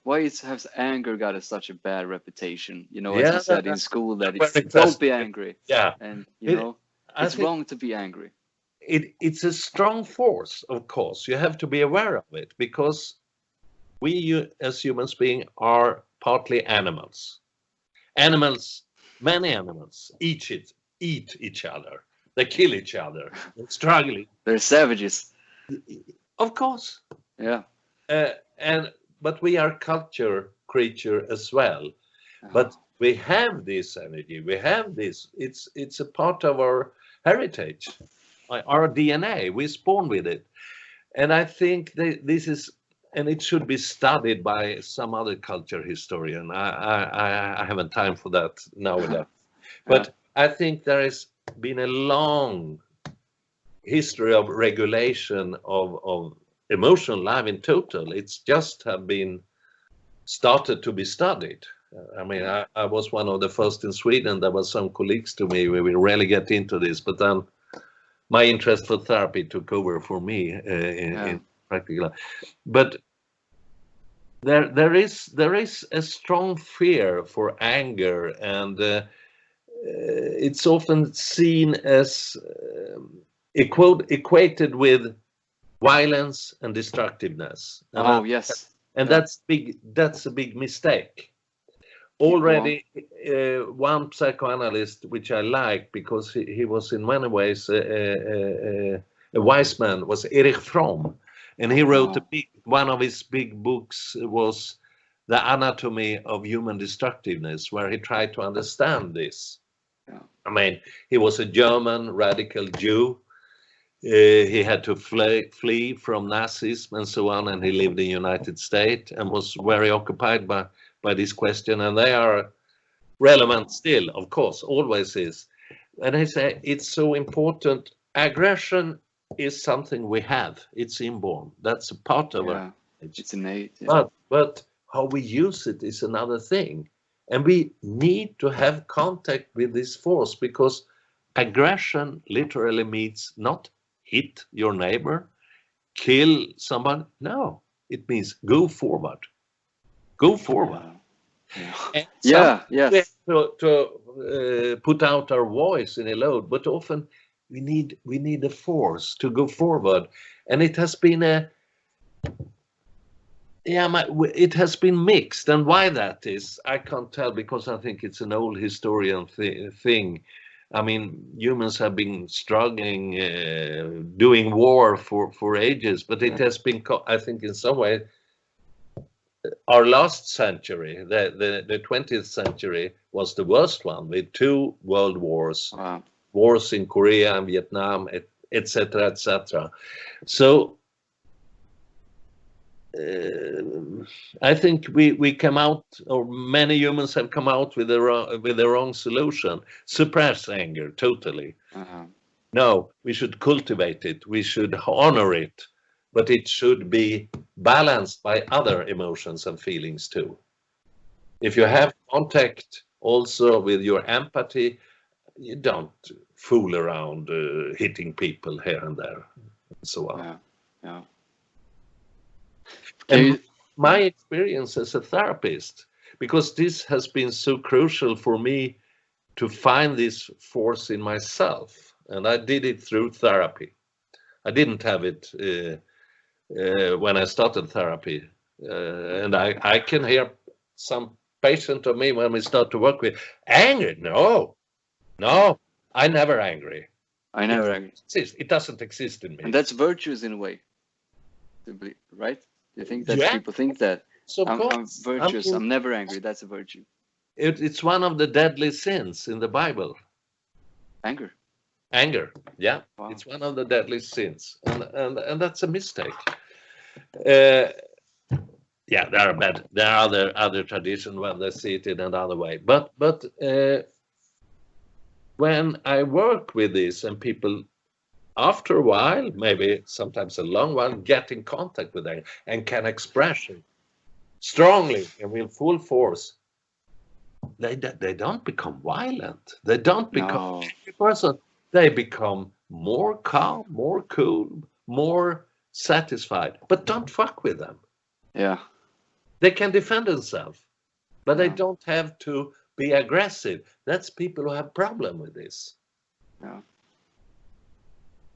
has anger got such a bad reputation? You know, as we Yeah, said in school, that very it's don't be interesting. angry, Yeah, and you it, know, I it's think wrong to be angry. it's a strong force, of course. You have to be aware of it because as humans beings are partly animals. Animals, many animals, eat each other. They kill each other. They're struggling, They're savages. of course. Yeah. And but we are culture creature as well. But Oh, we have this energy. We have this. It's a part of our heritage, our DNA. We're born with it. And I think this is, and it should be studied by some other culture historian. I haven't time for that nowadays. yeah. But I think there has been a long history of regulation of emotional life in total. It's just have been started to be studied. I mean, Yeah. I was one of the first in Sweden. There were some colleagues to me. We will rarely get into this, but then my interest for therapy took over for me Yeah. in practical. But there is a strong fear for anger, and it's often seen as equated with violence and destructiveness, Oh, yes. and Yeah. that's big. That's a big mistake. Keep going. Already, one psychoanalyst, which I like because he was in many ways a wise man, was Erich Fromm, and he wrote Oh, one of his big books was The Anatomy of Human Destructiveness, where he tried to understand this. yeah. I mean, he was a German radical Jew. He had to flee from Nazism and so on, and he lived in the United States and was very occupied by this question. And they are relevant still, of course, always is. And I say it's so important. Aggression is something we have. It's inborn. That's a part of our Yeah. age. It's innate. Yeah. But how we use it is another thing. And we need to have contact with this force because aggression literally means not hit your neighbor, kill someone. No, it means go forward. Go forward. Yeah. Yeah. And some Yeah. we have Yes. to put out our voice in a load, but often we need a force to go forward, and it has been it has been mixed, and why that is, I can't tell because I think it's an old historian thing. I mean, humans have been struggling, doing war for ages, but it has been, I think, in some way our last century, the 20th century, was the worst one with two world wars, Wow. wars in Korea and Vietnam, etc., etc. So I think we come out, or many humans have come out with the wrong solution. Suppress anger totally. Uh-huh. No, we should cultivate it. We should honor it, but it should be balanced by other emotions and feelings too. If you Yeah. have contact also with your empathy, you don't fool around hitting people here and there and so on. Yeah. Yeah. Can And you? my experience as a therapist, because this has been so crucial for me to find this force in myself, and I did it through therapy. I didn't have it when I started therapy, and I can hear some patient of me when we start to work with angry. No, Yeah. no, I never angry. I It never doesn't agree. exist. It doesn't exist in And me. that's virtues in a way, right? Do you think that Yeah, people think that so of I'm course. I virtuous, mean, I'm never angry? That's a virtue. it's one of the deadly sins in the Bible. Anger. Anger. Yeah, Wow. it's one of the deadly sins, and that's a mistake. Uh, yeah, there are other traditions when they see it in another way, but when I work with this and people after a while, maybe sometimes a long while, get in contact with it and can express it strongly and with full force, they don't become violent. They don't become No. angry person. They become more calm, more cool, more satisfied. But don't fuck with them. Yeah. They can defend themselves, but they Yeah. don't have to be aggressive. That's people who have problem with this. Yeah.